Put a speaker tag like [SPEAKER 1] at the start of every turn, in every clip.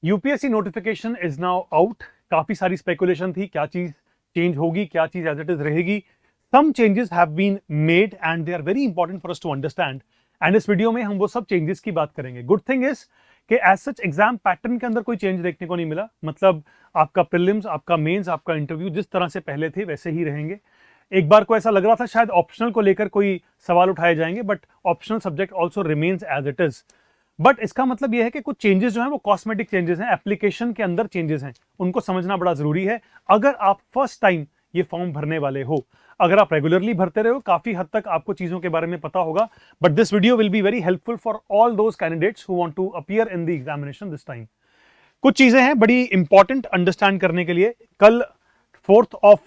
[SPEAKER 1] UPSC notification is now out. काफी सारी speculation थी, क्या चीज चेंज होगी, क्या चीज एज इट इज रहेगी। Some changes have been made and they are very important for us to understand. And इस वीडियो में हम वो सब चेंजेस की बात करेंगे। गुड थिंग इज कि एज सच एग्जाम पैटर्न के अंदर कोई चेंज देखने को नहीं मिला। मतलब आपका प्रीलिम्स, आपका मेंस, आपका इंटरव्यू जिस तरह से पहले थे वैसे ही रहेंगे। एक बार को ऐसा लग रहा था शायद ऑप्शनल को लेकर कोई सवाल उठाए जाएंगे, but optional subject also remains as it is. But इसका मतलब यह है कि कुछ चेंजेस जो हैं वो कॉस्मेटिक चेंजेस हैं, एप्लीकेशन के अंदर चेंजेस हैं, उनको समझना बड़ा जरूरी है। अगर आप फर्स्ट टाइम ये फॉर्म भरने वाले हो, अगर आप रेगुलरली भरते रहे हो, काफी हद तक आपको चीजों के बारे में पता होगा। But this video will be very helpful for all those candidates who want to appear in the examination this time. कुछ चीजें हैं बड़ी इंपॉर्टेंट अंडरस्टैंड करने के लिए। कल 4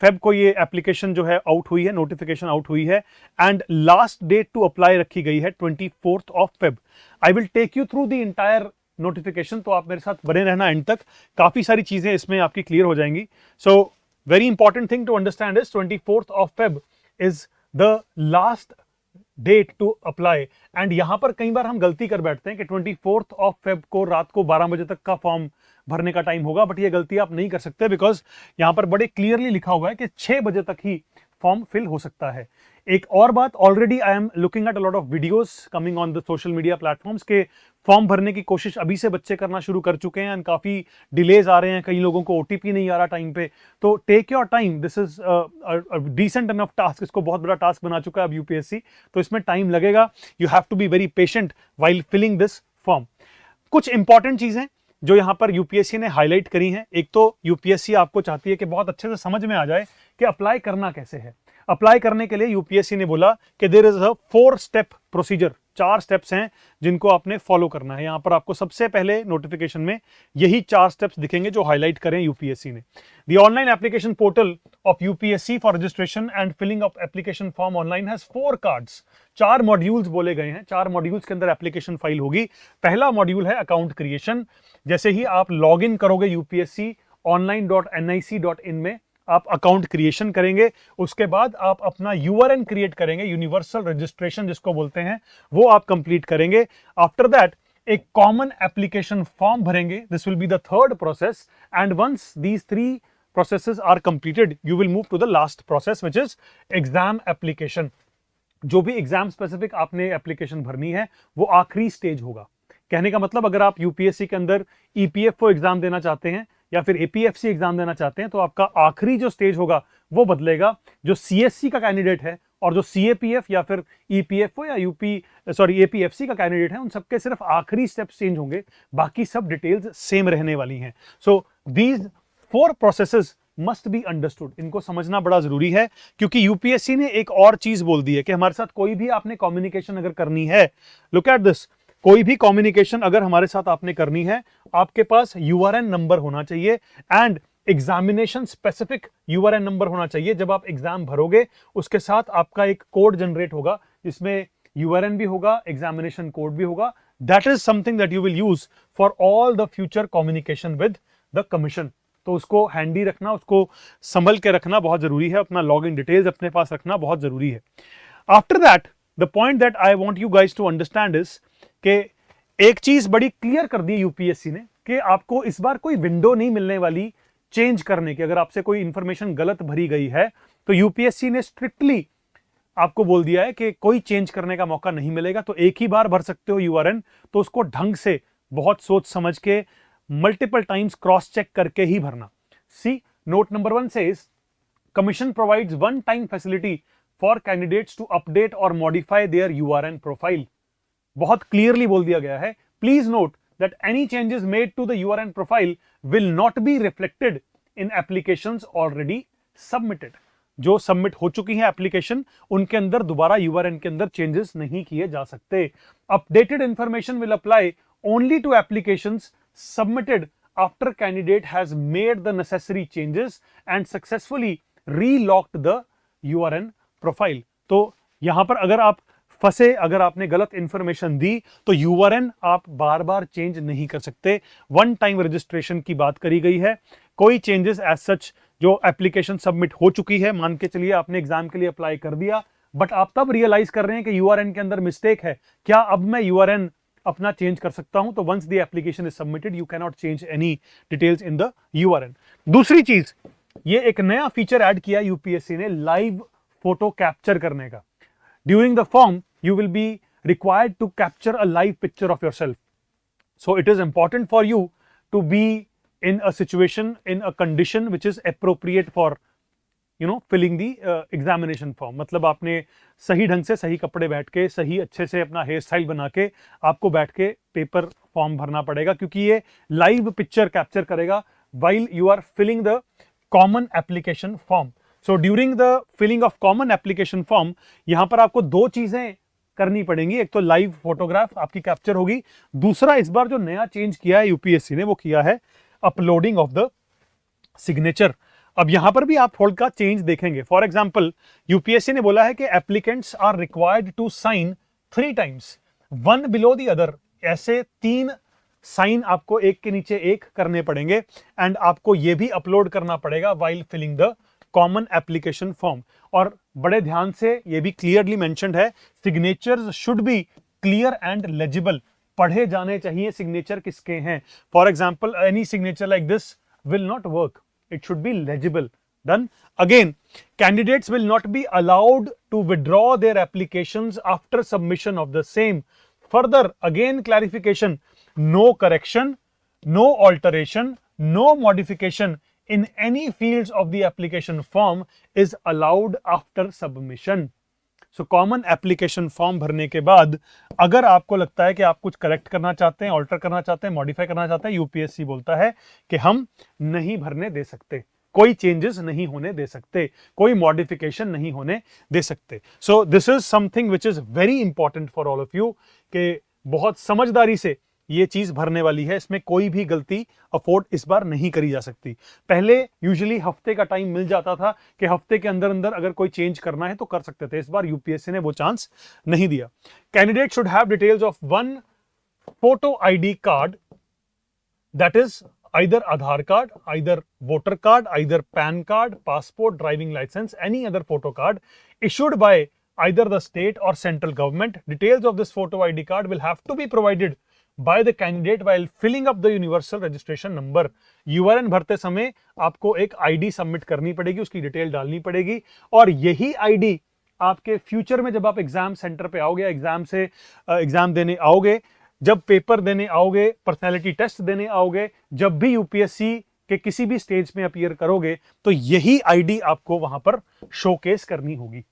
[SPEAKER 1] फेब को ये एप्लीकेशन जो है आउट हुई है, नोटिफिकेशन आउट हुई है, and last date to apply रखी गई है 24 Feb. I will take you through the entire notification, तो आप मेरे साथ बने रहना एंड तक। काफी सारी चीजें इसमें आपकी क्लियर हो जाएंगी। So very important thing to understand is 24 Feb is the last date to apply. And यहां पर कई बार हम गलती कर बैठते हैं कि 24 फेब को रात को 12 बजे तक का फॉर्म भरने का टाइम होगा, बट ये गलती आप नहीं कर सकते, बिकॉज यहां पर बड़े क्लियरली लिखा हुआ है कि 6 बजे तक ही फॉर्म फिल हो सकता है। एक और बात, already I am looking at a lot of videos coming on the social media platforms के फॉर्म भरने की कोशिश अभी से बच्चे करना शुरू कर चुके हैं, एंड काफी डिलेज आ रहे हैं, कई लोगों को ओटीपी नहीं आ रहा टाइम पे। तो take your time, this is decent enough task. इसको बहुत बड़ा टास्क बना चुका है अब यूपीएससी, तो इसमें टाइम लगेगा। You have to be very patient while filling this form. कुछ इंपॉर्टेंट चीजें जो यहां पर यूपीएससी ने हाईलाइट करी हैं। एक तो यूपीएससी आपको चाहती है कि बहुत अच्छे से समझ में आ जाए कि अप्लाई करना कैसे है। अप्लाई करने के लिए यूपीएससी ने बोला कि there is a 4 step procedure, 4 steps हैं जिनको आपने फॉलो करना है। यहां पर आपको सबसे पहले नोटिफिकेशन में यही 4 स्टेप्स दिखेंगे जो हाईलाइट करें यूपीएससी ने। The online application portal of UPSC for registration and filling of application form online has 4 cards. 4 modules बोले गए हैं। 4 मॉड्यूल्स के अंदर एप्लीकेशन फाइल होगी। पहला मॉड्यूल है अकाउंट क्रिएशन। जैसे ही आप लॉग इन करोगे यूपीएससी online.nic.in में, आप अकाउंट क्रिएशन करेंगे। उसके बाद आप अपना यूआरएन क्रिएट करेंगे, यूनिवर्सल रजिस्ट्रेशन जिसको बोलते हैं, वो आप कंप्लीट करेंगे। आफ्टर दैट एक कॉमन एप्लीकेशन फॉर्म भरेंगे। This will be the third process, and once these 3 processes are completed, you will move to the last process, which is exam application. जो भी एग्जाम स्पेसिफिक आपने application भरनी है वो आखिरी stage होगा। कहने का मतलब, अगर आप यूपीएससी के अंदर ईपीएफओ एग्जाम देना चाहते हैं या फिर एपीएफसी एग्जाम देना चाहते हैं, तो आपका आखिरी जो स्टेज होगा वो बदलेगा। जो सीएससी का कैंडिडेट है और जो सीएपीएफ या फिर ईपीएफओ या एपीएफसी का कैंडिडेट है, उन सबके सिर्फ आखिरी स्टेप्स चेंज होंगे, बाकी सब डिटेल्स सेम रहने वाली हैं। So these 4 processes must be understood. इनको समझना बड़ा जरूरी है, क्योंकि यूपीएससी ने एक और चीज बोल दी है कि हमारे साथ कोई भी आपने कम्युनिकेशन अगर करनी है, लुक एट दिस, कोई भी कम्युनिकेशन अगर हमारे साथ आपने करनी है, आपके पास यूआरएन नंबर होना चाहिए and examination specific URN number होना चाहिए। जब आप एग्जाम भरोगे उसके साथ आपका एक कोड जनरेट होगा जिसमें यूआरएन भी होगा, एग्जामिनेशन कोड भी होगा। That is something that you will use for all the future communication with the commission. तो उसको हैंडी रखना, उसको संभल के रखना बहुत जरूरी है। अपना लॉग इन डिटेल्स अपने पास रखना बहुत जरूरी है। After that the point that I want you guys to understand is कि एक चीज बड़ी क्लियर कर दी यूपीएससी ने कि आपको इस बार कोई विंडो नहीं मिलने वाली चेंज करने की। अगर आपसे कोई इंफॉर्मेशन गलत भरी गई है तो यूपीएससी ने स्ट्रिक्टली आपको बोल दिया है कि कोई चेंज करने का मौका नहीं मिलेगा। तो एक ही बार भर सकते हो यूआरएन, तो उसको ढंग से बहुत सोच समझ के मल्टीपल टाइम्स क्रॉस चेक करके ही भरना। सी note number 1 says commission provides one time facility for candidates to update or modify their URN profile। बहुत क्लियरली बोल दिया गया है, please note that any changes made to the URN profile will not be reflected in applications already submitted. जो submit हो चुकी है application, उनके अंदर दोबारा यूआरएन के अंदर चेंजेस नहीं किए जा सकते। Updated information will apply only to applications submitted after candidate has made the necessary changes and successfully relocked the URN profile। तो यहां पर अगर आप फंसे, अगर आपने गलत इंफॉर्मेशन दी, तो यूआरएन आप बार बार चेंज नहीं कर सकते। वन टाइम रजिस्ट्रेशन की बात करी गई है। कोई चेंजेस एज सच जो एप्लीकेशन सबमिट हो चुकी है, मान के चलिए आपने एग्जाम के लिए अप्लाई कर दिया, बट आप तब रियलाइज कर रहे हैं कि यूआरएन के अंदर मिस्टेक है, क्या अब मैं यूआरएन अपना चेंज कर सकता हूं। तो once the application is submitted you can not change any details in the URN। दूसरी चीज, ये एक नया फीचर ऐड किया यूपीएससी ने लाइव फोटो कैप्चर करने का। During the form you will be required to capture a live picture of yourself. So it is important for you to be in a situation, in a condition which is appropriate for filling the examination form. मतलब आपने सही ढंग से सही कपड़े बैठ के सही अच्छे से अपना हेयर स्टाइल बना के आपको बैठ के पेपर फॉर्म भरना पड़ेगा, क्योंकि ये लाइव पिक्चर कैप्चर करेगा while you are filling the common application form. So during the filling of common application form यहां पर आपको दो चीजें करनी पड़ेंगी। एक तो लाइव फोटोग्राफ आपकी कैप्चर होगी, दूसरा इस बार जो नया चेंज किया है यूपीएससी ने वो किया है अपलोडिंग ऑफ द सिग्नेचर। अब यहां पर भी आप थोड़ा का चेंज देखेंगे। फॉर एग्जांपल यूपीएससी ने बोला है कि applicants are required to sign 3 times, one below the other. ऐसे 3 साइन आपको एक के नीचे एक करने पड़ेंगे एंड आपको ये भी अपलोड करना पड़ेगा while filling the common application form. और बड़े ध्यान से ये भी क्लियरली मेंशन्ड है, signatures should be clear and legible, पढ़े जाने चाहिए सिग्नेचर किसके हैं। For example any signature like this will not work, it should be legible. Done. Again, candidates will not be allowed to withdraw their applications after submission of the same. Further, again clarification, no correction, no alteration, no modification in any fields of the application form is allowed after submission. So common application form भरने के बाद अगर आपको लगता है कि आप कुछ करेक्ट करना चाहते हैं, ऑल्टर करना चाहते हैं, मॉडिफाई करना चाहते हैं, यूपीएससी बोलता है कि हम नहीं भरने दे सकते, कोई चेंजेस नहीं होने दे सकते, कोई मॉडिफिकेशन नहीं होने दे सकते। So this is something which is very important for all of you कि बहुत समझदारी से ये चीज भरने वाली है, इसमें कोई भी गलती अफोर्ड इस बार नहीं करी जा सकती। पहले यूजुअली हफ्ते का टाइम मिल जाता था कि हफ्ते के अंदर अंदर अगर कोई चेंज करना है तो कर सकते थे, इस बार यूपीएससी ने वो चांस नहीं दिया। Candidate should have details of 1 photo ID card, that is either Aadhaar card, either voter card, either PAN card, passport, driving license, any other photo card issued by either the state or central government. Details of this photo ID card will have to be provided by the candidate while filling up the universal registration number. URN भरते समय आपको एक ID submit करनी पड़ेगी, उसकी detail डालनी पड़ेगी और यही ID आपके फ्यूचर में जब आप एग्जाम सेंटर पे आओगे, एग्जाम देने आओगे, जब पेपर देने आओगे, पर्सनैलिटी टेस्ट देने आओगे, जब भी यूपीएससी के किसी भी स्टेज में अपीयर करोगे तो यही आईडी आपको वहां पर शोकेस करनी होगी।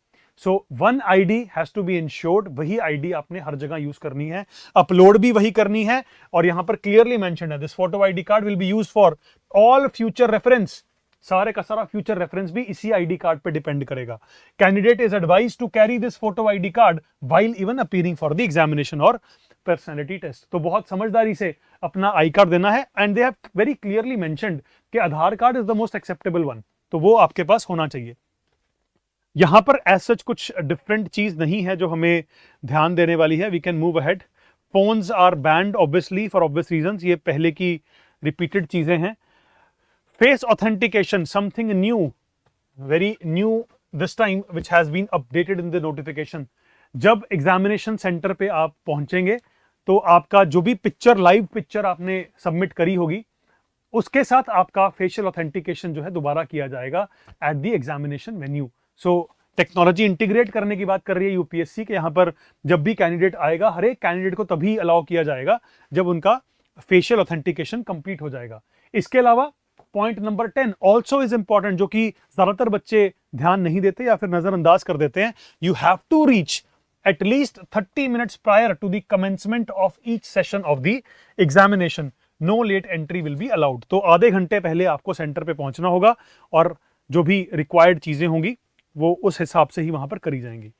[SPEAKER 1] So 1 ID has to be ensured, वही आईडी आपने हर जगह यूज करनी है, अपलोड भी वही करनी है और यहां पर क्लियरली मेंशन्ड है this photo ID card will be used for all future reference. सारे का सारा फ्यूचर रेफरेंस भी इसी आईडी कार्ड पे डिपेंड करेगा। Candidate is advised to carry this photo ID card while even appearing for the examination और personality test. तो बहुत समझदारी से अपना आई कार्ड देना है and they have very clearly mentioned कि Aadhaar card is the most acceptable one, तो वो आपके पास होना चाहिए। यहां पर एज सच कुछ डिफरेंट चीज नहीं है जो हमें ध्यान देने वाली है। We can move ahead. Phones are banned obviously for obvious reasons, ये पहले की रिपीटेड चीजें हैं। Face authentication, something new, very new this time which has been updated in the notification. जब एग्जामिनेशन सेंटर पे आप पहुंचेंगे तो आपका जो भी पिक्चर, लाइव पिक्चर आपने सबमिट करी होगी, उसके साथ आपका फेशियल ऑथेंटिकेशन जो है दोबारा किया जाएगा at the examination venue. So technology integrate करने की बात कर रही है यूपीएससी के, यहां पर जब भी कैंडिडेट आएगा, हर एक कैंडिडेट को तभी अलाउ किया जाएगा जब उनका फेशियल ऑथेंटिकेशन कंप्लीट हो जाएगा। इसके अलावा point number 10 also is important, जो कि ज्यादातर बच्चे ध्यान नहीं देते या फिर नजरअंदाज कर देते हैं। You have to reach at least 30 minutes prior to the commencement of each session of the examination. No late entry will be allowed. तो आधे घंटे पहले आपको सेंटर पे पहुंचना होगा और जो भी रिक्वायर्ड चीजें होंगी वो उस हिसाब से ही वहां पर करी जाएंगी।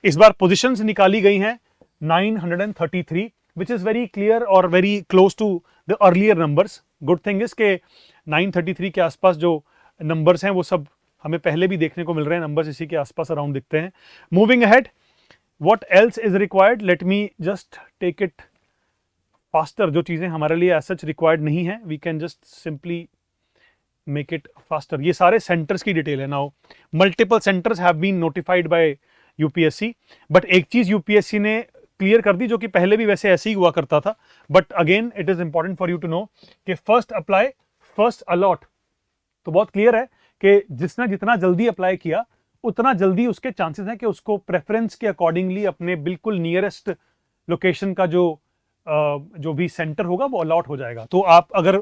[SPEAKER 1] इस बार पोजीशंस निकाली गई हैं 933, which is very clear और very close to the earlier numbers. Good thing is के 933 के आसपास जो नंबर्स हैं वो सब हमें पहले भी देखने को मिल रहे हैं, नंबर्स इसी के आसपास अराउंड दिखते हैं। Moving ahead, what else is required? Let me just take it faster. जो चीजें हमारे लिए as such required नहीं है, we can just simply make it faster. ये सारे centers की डिटेल है। Now multiple centers have been notified by UPSC, but एक चीज UPSC ने क्लियर कर दी, जो कि पहले भी वैसे ऐसे ही हुआ करता था, but again it is important for you to know कि फर्स्ट अप्लाई फर्स्ट अलॉट। तो बहुत क्लियर है कि जिसने जितना जल्दी अप्लाई किया उतना जल्दी उसके चांसेस हैं कि उसको प्रेफरेंस के अकॉर्डिंगली अपने बिल्कुल नियरेस्ट लोकेशन का जो भी सेंटर होगा वो अलॉट हो जाएगा। तो आप अगर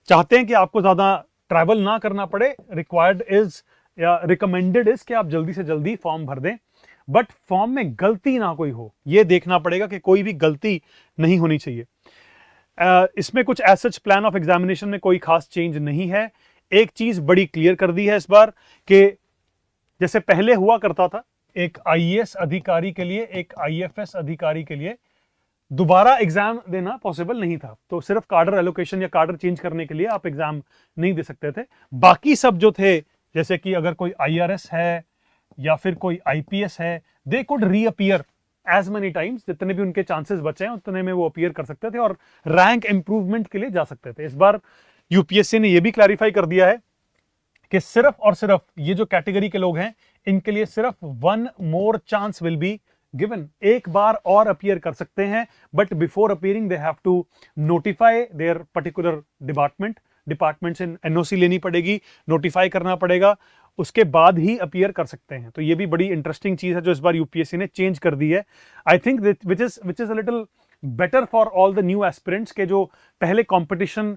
[SPEAKER 1] चाहते हैं कि आपको ज्यादा ट्रैवल ना करना पड़े, रिक्वायर्ड इज या रिकमेंडेड इज कि आप जल्दी से जल्दी फॉर्म भर दें, बट फॉर्म में गलती ना कोई हो, यह देखना पड़ेगा कि कोई भी गलती नहीं होनी चाहिए। इसमें कुछ as such plan of examination में कोई खास चेंज नहीं है। एक चीज बड़ी क्लियर कर दी है इस बार कि जैसे पहले हुआ करता था, एक आईएएस अधिकारी के लिए, एक आईएफएस अधिकारी के लिए दोबारा एग्जाम देना पॉसिबल नहीं था। तो सिर्फ कार्डर एलोकेशन या कार्डर चेंज करने के लिए आप एग्जाम नहीं दे सकते थे। बाकी सब जो थे, जैसे कि अगर कोई आईआरएस है या फिर कोई आईपीएस है, they could reappear as many times, जितने भी उनके चांसेस बचे हैं उतने में वो अपीयर कर सकते थे और रैंक इंप्रूवमेंट के लिए जा सकते थे। इस बार यूपीएससी ने यह भी क्लैरिफाई कर दिया है कि सिर्फ और सिर्फ ये जो कैटेगरी के लोग हैं इनके लिए सिर्फ 1 more chance will be given, एक बार और अपीयर कर सकते हैं, but before appearing they have to notify their particular department से एनओसी लेनी पड़ेगी, नोटिफाई करना पड़ेगा, उसके बाद ही अपीयर कर सकते हैं। तो ये भी बड़ी इंटरेस्टिंग चीज है जो इस बार यूपीएससी ने चेंज कर दी है। I think which is a little better for all the new aspirants के जो पहले कंपटीशन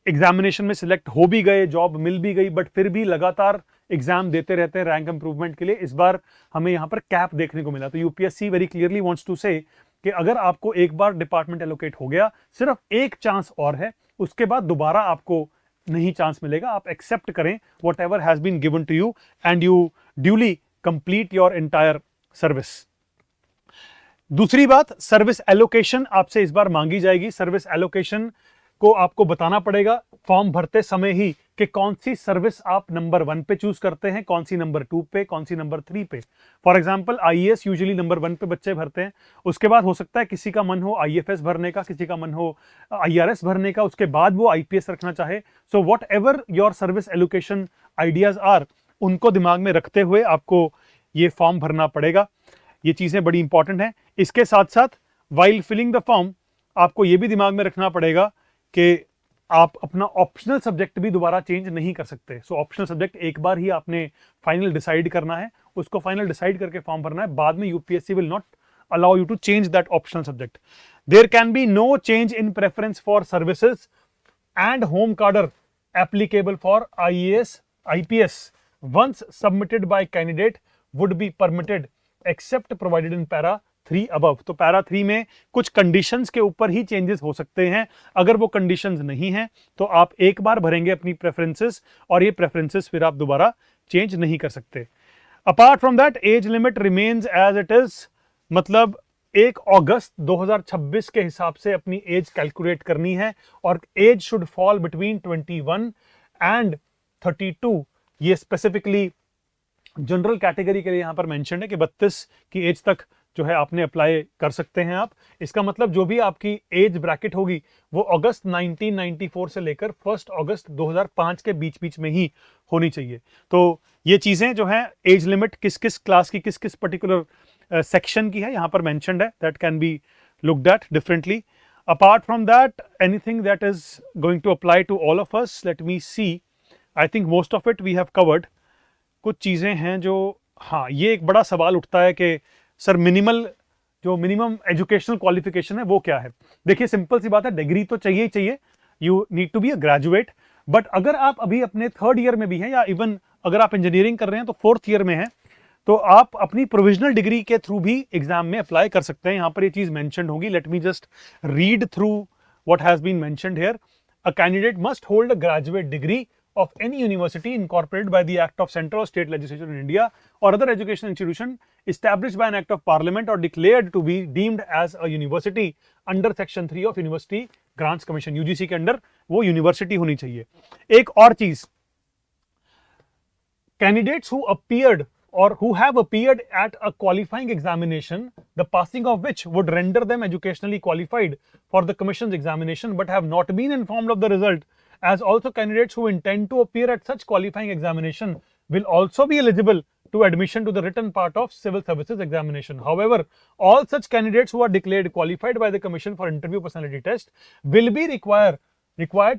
[SPEAKER 1] एग्जामिनेशन में सिलेक्ट हो भी गए, जॉब मिल भी गई, बट फिर भी लगातार एग्जाम देते रहते हैं रैंक इंप्रूवमेंट के लिए। इस बार हमें यहाँ पर कैप देखने को मिला। तो UPSC very clearly wants to say कि अगर आपको एक बार डिपार्टमेंट एलोकेट हो गया, सिर्फ एक चांस और है, उसके बाद दोबारा आपको नहीं चांस मिलेगा। आप एक्सेप्ट करें whatever has been given to you and you duly complete your entire service. दूसरी बात, सर्विस एलोकेशन आपसे इस बार मांगी जाएगी। सर्विस एलोकेशन को आपको बताना पड़ेगा फॉर्म भरते समय ही कि कौन सी सर्विस आप नंबर 1 पे चूज करते हैं, कौन सी नंबर 2 पे, कौन सी नंबर 3 पे। For example IAS usually number 1 पे बच्चे भरते हैं, उसके बाद हो सकता है किसी का मन हो आईएफएस भरने का, किसी का मन हो आईआरएस भरने का, उसके बाद वो आईपीएस रखना चाहे। So whatever your service allocation ideas are, उनको दिमाग में रखते हुए आपको ये फॉर्म भरना पड़ेगा। ये चीजें बड़ी इंपॉर्टेंट हैं। इसके साथ साथ वाइल फिलिंग द फॉर्म आपको ये भी दिमाग में रखना पड़ेगा कि आप अपना ऑप्शनल सब्जेक्ट भी दोबारा चेंज नहीं कर सकते। सो ऑप्शनल सब्जेक्ट एक बार ही आपने फाइनल डिसाइड करना है, उसको फाइनल डिसाइड करके फॉर्म भरना है। बाद में UPSC will not allow you to change that optional subject. There can be no change in preference for services and home cadre applicable for IAS IPS once submitted by candidate would be permitted except provided in para 3 above. तो para 3 में कुछ conditions के ऊपर ही changes हो सकते हैं। अगर वो कंडीशंस नहीं हैं तो आप एक बार भरेंगे अपनी प्रेफरेंसेस और ये प्रेफरेंसेस फिर आप दोबारा चेंज नहीं कर सकते। Apart from that age limit remains as it is, मतलब 1 अगस्त 2026 के हिसाब से अपनी एज कैलकुलेट करनी है और age should fall between 21 and 32। ये स्पेसिफिकली जनरल कैटेगरी के लिए यहां पर मेंशन है कि 32 की एज तक जो है आपने अप्लाई कर सकते हैं आप। इसका मतलब जो भी आपकी एज ब्रैकेट होगी वो अगस्त 1994 से लेकर 1 अगस्त 2005 के बीच बीच में ही होनी चाहिए। तो ये चीजें जो हैं, एज लिमिट किस किस क्लास की, किस किस पर्टिकुलर सेक्शन की है, यहाँ पर मेंशन्ड है। That can be looked at differently. Apart from that anything that is going to apply to all of us, let me see. I think most of it we have covered. कुछ चीजें हैं जो, हाँ, ये एक बड़ा सवाल उठता है कि सर मिनिमम एजुकेशनल क्वालिफिकेशन है वो क्या है। देखिए सिंपल सी बात है, डिग्री तो चाहिए ही चाहिए, you need to be a graduate. But अगर आप अभी अपने 3rd ईयर में भी हैं या इवन अगर आप इंजीनियरिंग कर रहे हैं तो 4th ईयर में हैं, तो आप अपनी प्रोविजनल डिग्री के थ्रू भी एग्जाम में अप्लाई कर सकते हैं। यहाँ पर ये चीज मेंशन होगी। Let me just read through what has been mentioned here. A candidate must hold a graduate degree of any university incorporated by the act of central or state legislature in India or other educational institution established by an act of parliament or declared to be deemed as a university under section 3 of University Grants Commission। UGC के under वो university होनी चाहिए। एक और चीज, candidates who appeared or who have appeared at a qualifying examination, the passing of which would render them educationally qualified for the commission's examination but have not been informed of the result, as also candidates who intend to appear at such qualifying examination will also be eligible to admission to the written part of civil services examination. However, all such candidates who are declared qualified by the Commission for Interview Personality Test will be required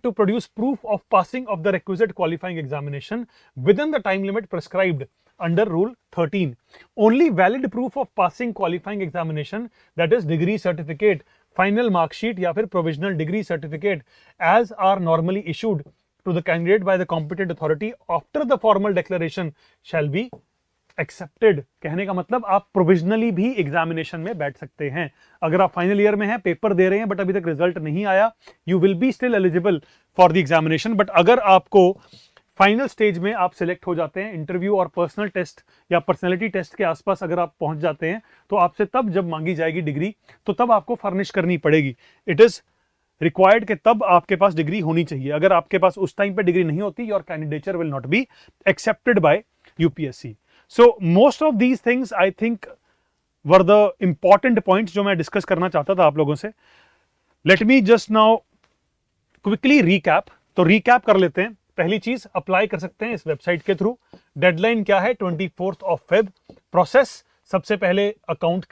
[SPEAKER 1] to produce proof of passing of the requisite qualifying examination within the time limit prescribed under Rule 13. Only valid proof of passing qualifying examination, that is degree certificate, final mark sheet या फिर provisional degree certificate, as are normally issued to the candidate by the competent authority after the formal declaration shall be accepted. कहने का मतलब आप provisionally भी examination में बैठ सकते हैं। अगर आप फाइनल ईयर में हैं, पेपर दे रहे हैं, बट अभी तक रिजल्ट नहीं आया, you will be still eligible for the examination. But अगर आपको फाइनल स्टेज में आप सिलेक्ट हो जाते हैं, इंटरव्यू और पर्सनल टेस्ट या पर्सनैलिटी टेस्ट के आसपास अगर आप पहुंच जाते हैं, तो आपसे तब जब मांगी जाएगी डिग्री, तो तब आपको फर्निश करनी पड़ेगी। इट इज रिक्वायर्ड कि तब आपके पास डिग्री होनी चाहिए। अगर आपके पास उस टाइम पे डिग्री नहीं होती, your candidature will not be accepted by UPSC. So most of these things I think were the important points जो मैं डिस्कस करना चाहता था आप लोगों से। Let me just now quickly recap। तो recap कर लेते हैं। पहली चीज, अप्लाई कर सकते हैं इस वेबसाइट के थ्रू। डेडलाइन क्या है? 24 Feb। प्रोसेस, सबसे पहले अकाउंट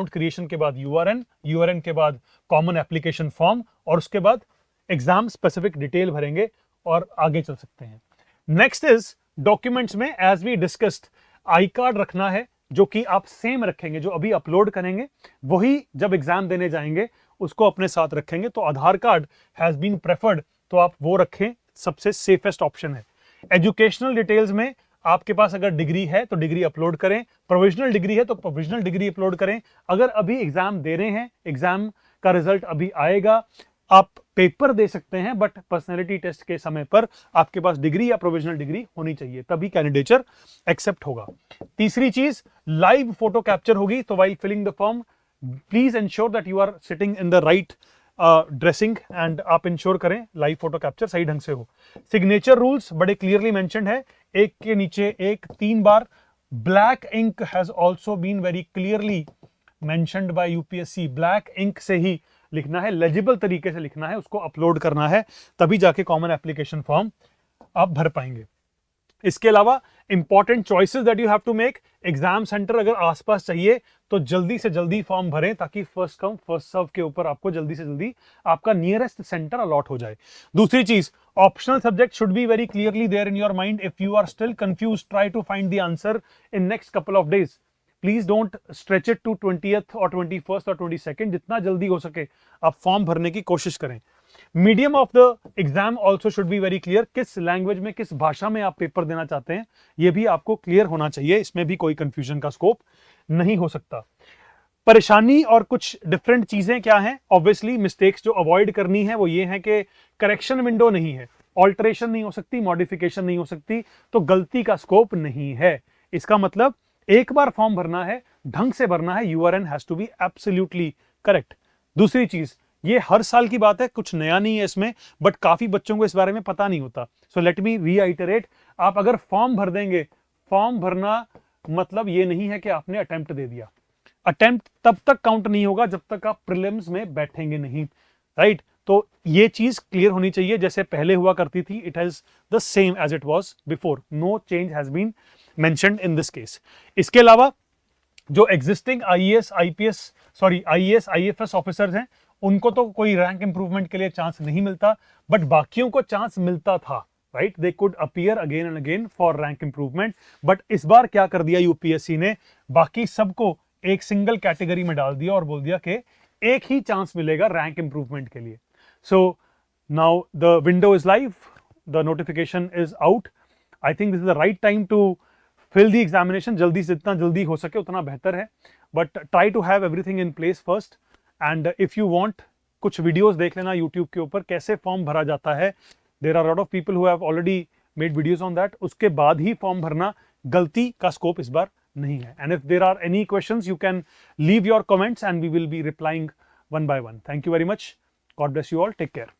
[SPEAKER 1] क्रिएशन के बाद यूआरएन के बाद कॉमन एप्लीकेशन फॉर्म, और उसके बाद एग्जाम स्पेसिफिक डिटेल भरेंगे और आगे चल सकते हैं। नेक्स्ट इज डॉक्यूमेंट्स में, as we discussed, I card रखना है, जो कि आप सेम रखेंगे, जो अभी अपलोड करेंगे वही जब एग्जाम देने जाएंगे उसको अपने साथ रखेंगे। तो आधार कार्ड हैज बीन प्रेफर्ड, तो आप वो रखें, सबसे सेफेस्ट ऑप्शन है। एजुकेशनल डिटेल्स में आपके पास अगर डिग्री है तो डिग्री अपलोड करें, प्रोविजनल डिग्री है तो प्रोविजनल डिग्री अपलोड करें। अगर अभी एग्जाम दे रहे हैं, एग्जाम का रिजल्ट अभी आएगा, आप पेपर दे सकते हैं, बट पर्सनैलिटी टेस्ट के समय पर आपके पास डिग्री या प्रोविजनल डिग्री होनी चाहिए, तभी कैंडिडेचर एक्सेप्ट होगा। तीसरी चीज, लाइव फोटो कैप्चर होगी। तो while filling the form, please ensure that you are sitting in the right dressing, and आप इंश्योर करें लाइव फोटो कैप्चर सही ढंग से हो। सिग्नेचर रूल्स बड़े क्लियरली मेंशन्ड है, एक के नीचे एक 3 बार। Black ink has also been very clearly mentioned by UPSC. Black ink से ही लिखना है, लेजिबल तरीके से लिखना है, उसको अपलोड करना है, तभी जाके कॉमन एप्लीकेशन फॉर्म आप भर पाएंगे। इसके अलावा important choices that you have to make, exam centre अगर आसपास चाहिए तो जल्दी से जल्दी फॉर्म भरें, ताकि फर्स्ट कम फर्स्ट सर्व के ऊपर आपको जल्दी से जल्दी आपका नियरेस्ट सेंटर अलॉट हो जाए। दूसरी चीज, optional subject should be very clearly there in your mind. If you are still confuse, try to find the answer in next couple of days. Please don't stretch it to 20th और 21st और 22nd, जितना जल्दी हो सके आप form भरने की कोशिश करें। Medium of the exam also should be very clear, किस लैंग्वेज में, किस भाषा में आप पेपर देना चाहते हैं, यह भी आपको क्लियर होना चाहिए, इसमें भी कोई कंफ्यूजन का स्कोप नहीं हो सकता। परेशानी और कुछ डिफरेंट चीजें क्या हैं? ऑब्वियसली मिस्टेक्स जो अवॉइड करनी है वो ये है कि करेक्शन विंडो नहीं है, ऑल्टरेशन नहीं हो सकती, मॉडिफिकेशन नहीं हो सकती, तो गलती का स्कोप नहीं है। इसका मतलब एक बार फॉर्म भरना है, ढंग से भरना है, URN has to be absolutely correct. दूसरी चीज, ये हर साल की बात है, कुछ नया नहीं है इसमें, बट काफी बच्चों को इस बारे में पता नहीं होता। सो लेट मी रीआइटरेट, आप अगर फॉर्म भर देंगे, फॉर्म भरना मतलब ये नहीं है कि आपने अटेम्प्ट दे दिया। अटेम्प्ट तब तक काउंट नहीं होगा जब तक आप प्रीलिम्स में बैठेंगे नहीं, राइट? तो ये चीज क्लियर होनी चाहिए, जैसे पहले हुआ करती थी, it has the same as it was before, no change has been mentioned in this case. इसके अलावा जो एग्जिस्टिंग आईएएस आईएफएस ऑफिसर्स हैं, उनको तो कोई रैंक इंप्रूवमेंट के लिए चांस नहीं मिलता, बट बाकियों को चांस मिलता था, right? They could appear again and again for rank improvement. But इस बार क्या कर दिया यूपीएससी ने, बाकी सबको एक सिंगल कैटेगरी में डाल दिया और बोल दिया कि एक ही चांस मिलेगा रैंक इंप्रूवमेंट के लिए। So now the window is live, the notification is out. I think this is the right time to fill the examination, जल्दी से जितना जल्दी हो सके उतना बेहतर है, but try to have everything in place first. And if you want, कुछ वीडियोस देख लेना यूट्यूब के ऊपर कैसे फॉर्म भरा जाता है। There are lot of people who have already made videos on that. उसके बाद ही फॉर्म भरना, गलती का स्कोप इस बार नहीं है। And if there are any questions, you can leave your comments and we will be replying one by one. Thank you very much, God bless you all, take care.